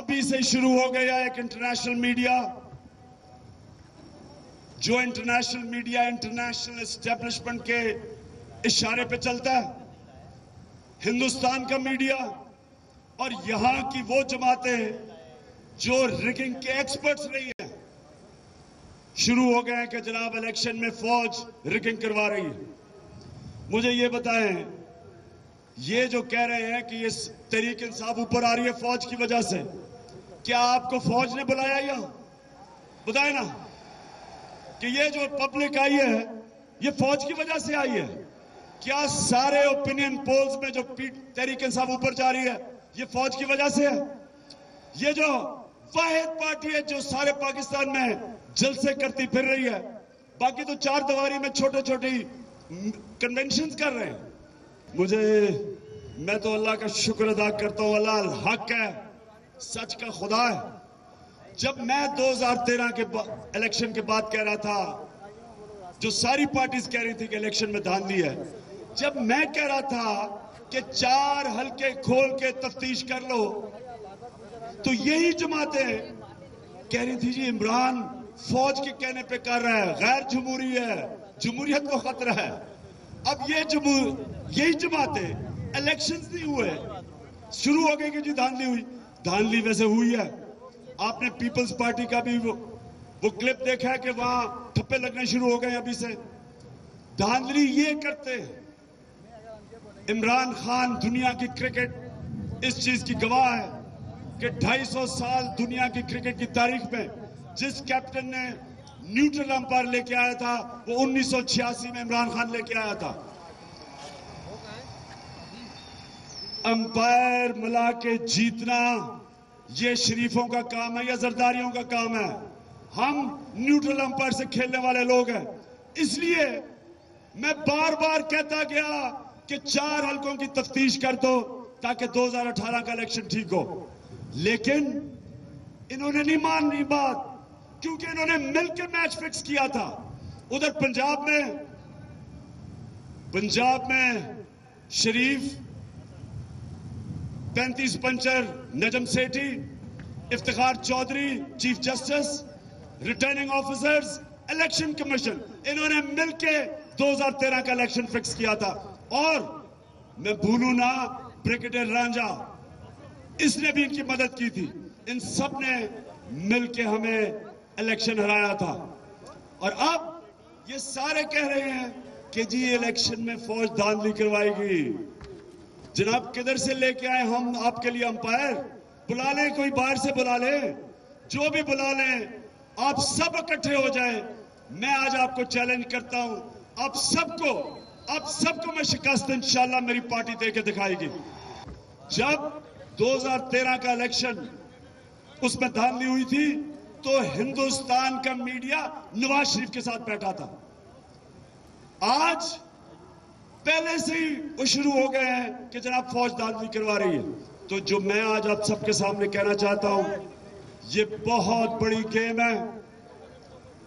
ابھی سے شروع ہو گیا ایک انٹرنیشنل میڈیا، جو انٹرنیشنل میڈیا انٹرنیشنل اسٹیبلشمنٹ کے اشارے پہ چلتا ہے، ہندوستان کا میڈیا اور یہاں کی وہ جماعتیں جو ریگنگ کے ایکسپرٹس رہی ہیں، شروع ہو گئے ہیں کہ جناب الیکشن میں فوج ریگنگ کروا رہی ہے۔ مجھے یہ بتائیں، یہ جو کہہ رہے ہیں کہ یہ تحریک انصاف اوپر آ رہی ہے فوج کی وجہ سے، کیا آپ کو فوج نے بلایا یہاں؟ بتائیں نا کہ یہ جو پبلک آئی ہے یہ فوج کی وجہ سے آئی ہے؟ کیا سارے اوپینین پولز میں جو تحریک انصاف اوپر جا رہی ہے یہ فوج کی وجہ سے ہے؟ یہ جو واحد پارٹی ہے جو سارے پاکستان میں جلسے کرتی پھر رہی ہے، باقی تو چار دیواری میں چھوٹے چھوٹی کنونشنز کر رہے ہیں۔ میں تو اللہ کا شکر ادا کرتا ہوں، اللہ الحق ہے، سچ کا خدا ہے۔ جب میں 2013 کے الیکشن کے بعد کہہ رہا تھا، جو ساری پارٹیز کہہ رہی تھی کہ الیکشن میں دھاندلی ہے، جب میں کہہ رہا تھا کہ 4 حلقے کھول کے تفتیش کر لو، تو یہی جماعتیں کہہ رہی تھی جی عمران فوج کے کہنے پہ کر رہا ہے، غیر جمہوری ہے، جمہوریت کو خطرہ ہے۔ اب یہی جماعتیں الیکشنز نہیں ہوئے، شروع ہو گئی کہ جی دھاندلی ہوئی۔ دھاندلی ویسے ہوئی ہے، آپ نے پیپلز پارٹی کا بھی وہ کلپ دیکھا ہے کہ وہاں ٹھپے لگنے شروع ہو گئے ابھی سے۔ دھاندلی یہ کرتے ہیں۔ عمران خان دنیا کی کرکٹ اس چیز کی گواہ ہے کہ 250 سال دنیا کی کرکٹ کی تاریخ میں جس کیپٹن نے نیوٹرل امپائر لے کے آیا تھا وہ 1986 میں عمران خان لے کے آیا تھا۔ امپائر ملا کے جیتنا یہ شریفوں کا کام ہے یا زرداریوں کا کام ہے؟ ہم نیوٹرل امپائر سے کھیلنے والے لوگ ہیں۔ اس لیے میں بار بار کہتا گیا کہ 4 حلقوں کی تفتیش کر دو تاکہ 2018 کا الیکشن ٹھیک ہو، لیکن انہوں نے نہیں مانی بات، کیونکہ انہوں نے مل کے میچ فکس کیا تھا۔ ادھر پنجاب میں Sharif, 35 puncture Najam Sethi, Iftikhar Chaudhry chief justice, returning officers, election commission, انہوں نے مل کے 2013 کا الیکشن فکس کیا تھا۔ اور میں بھولوں نہ بریگیڈیئر رانجھا، اس نے بھی ان کی مدد کی تھی۔ ان سب نے مل کے ہمیں الیکشن ہرایا تھا۔ اور اب یہ سارے کہہ رہے ہیں کہ جی الیکشن میں فوج دھاندلی کروائے گی۔ جناب کدھر سے لے کے آئے ہم آپ کے لیے امپائر؟ بلا لیں، کوئی باہر سے بلا لیں، جو بھی بلا لیں، آپ سب اکٹھے ہو جائیں۔ میں آج آپ کو چیلنج کرتا ہوں، آپ سب کو میں شکست انشاءاللہ میری پارٹی دے کے دکھائے گی۔ جب 2013 کا الیکشن اس میں دھاندلی ہوئی تھی تو ہندوستان کا میڈیا نواز شریف کے ساتھ بیٹھا تھا۔ آج پہلے سے ہی وہ شروع ہو گئے ہیں کہ جناب فوج دھاندلی کروا رہی ہے۔ تو جو میں آج آپ سب کے سامنے کہنا چاہتا ہوں، یہ بہت بڑی گیم ہے،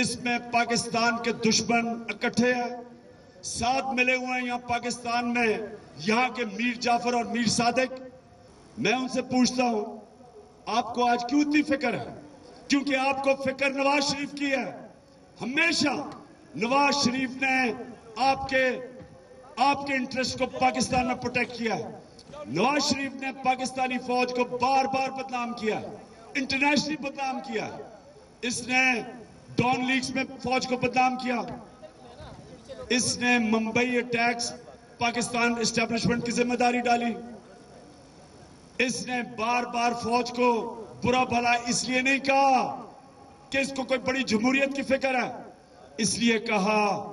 اس میں پاکستان کے دشمن اکٹھے ہیں، ساتھ ملے ہوئے ہیں یہاں پاکستان میں، یہاں کے میر جعفر اور میر صادق۔ میں ان سے پوچھتا ہوں آپ کو آج کیوں اتنی فکر ہے؟ کیونکہ آپ کو فکر نواز شریف کی ہے۔ ہمیشہ نواز شریف نے آپ کے انٹرسٹ کو پاکستان میں پروٹیکٹ کیا ہے۔ نواز شریف نے پاکستانی فوج کو بار بار بدنام کیا، انٹرنیشنلی بدنام کیا۔ اس نے ڈان لیگز میں فوج کو بدنام کیا، اس نے ممبئی اٹیکس پاکستان اسٹیبلشمنٹ کی ذمہ داری ڈالی، اس نے بار بار فوج کو برا بھلا اس لیے نہیں کہا کہ اس کو کوئی بڑی جمہوریت کی فکر ہے، اس لیے کہا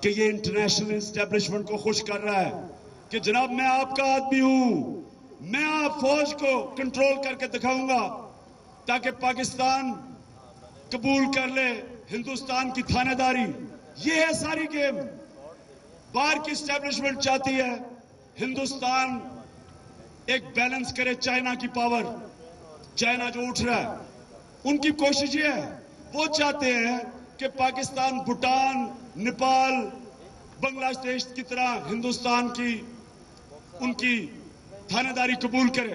کہ یہ انٹرنیشنل اسٹیبلشمنٹ کو خوش کر رہا ہے کہ جناب میں آپ کا آدمی ہوں، میں آپ فوج کو کنٹرول کر کے دکھاؤں گا تاکہ پاکستان قبول کر لے ہندوستان کی تھانہ داری۔ یہ ہے ساری گیم۔ باہر کی اسٹیبلشمنٹ چاہتی ہے ہندوستان ایک بیلنس کرے چائنا کی پاور، چائنا جو اٹھ رہا ہے، ان کی کوشش یہ ہے، وہ چاہتے ہیں کہ پاکستان بھوٹان، نیپال، بنگلہ دیش کی طرح ہندوستان کی ان کی تھانہ داری قبول کرے۔